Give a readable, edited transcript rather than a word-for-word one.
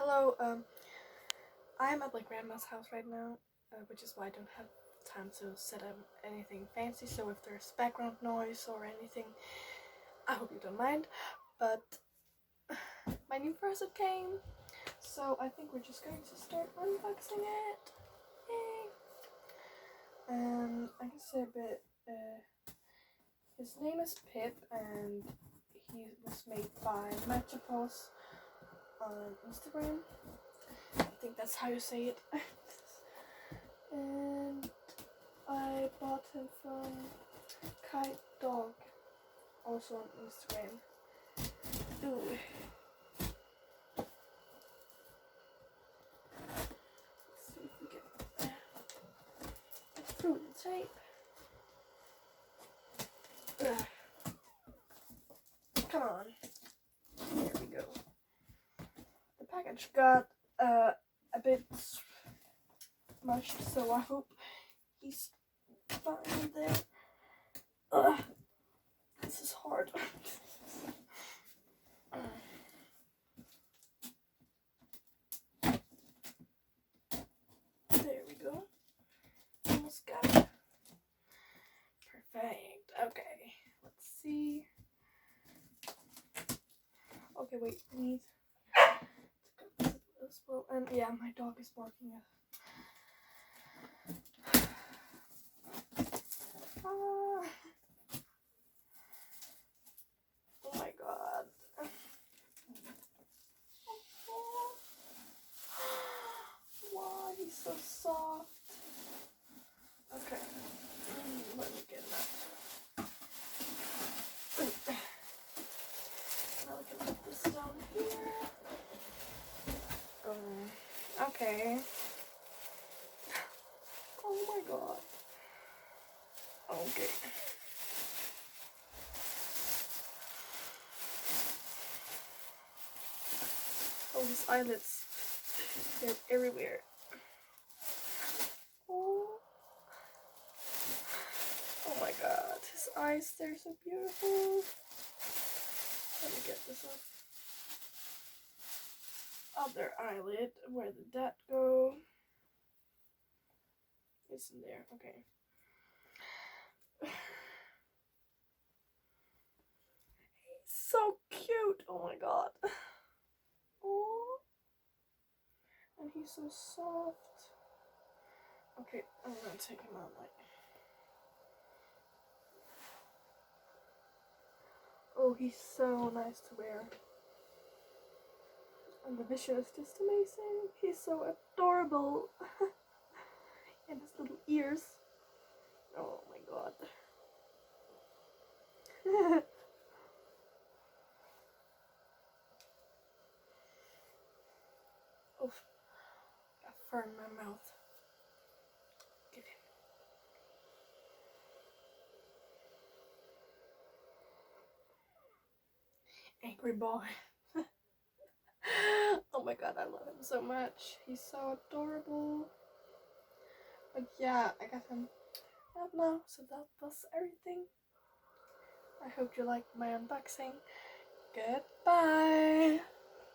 Hello, I'm at my grandma's house right now, which is why I don't have time to set up anything fancy, so if there's background noise or anything, I hope you don't mind, but my new Fursuit came, so I think we're just going to start unboxing it. Yay! I can say a bit, his name is Pip, and he was made by Matchapos on Instagram. I think that's how you say it. And I bought him from Kite Dog, also on Instagram. Ooh. Let's see if we can get through the tape. Ugh. Come on. There we go. The package got a bit smushed, so I hope he's fine there. Ugh. This is hard. There we go. Almost got it. Perfect. Okay. Let's see. Okay, wait. We need to go as well. And yeah, my dog is barking at. Oh my god. Wow, he's so soft. Okay. Let me get that. Now we can put this down here. Okay. Oh my god. Okay. Oh, his eyelids. They're everywhere. Oh. Oh my god. His eyes, they're so beautiful. Let me get this up. Other eyelid. Where did that go? It's in there. Okay. He's so cute. Oh my god. Oh. And he's so soft. Okay, I'm gonna take him out like. Oh, he's so nice to wear. And the vision is just amazing. He's so adorable. And his little ears. Oh my god. Oof. Got fur in my mouth. Get him. Angry boy. Oh my god, I love him so much. He's so adorable. But yeah, I got him out now, so that was everything. I hope you liked my unboxing. Goodbye.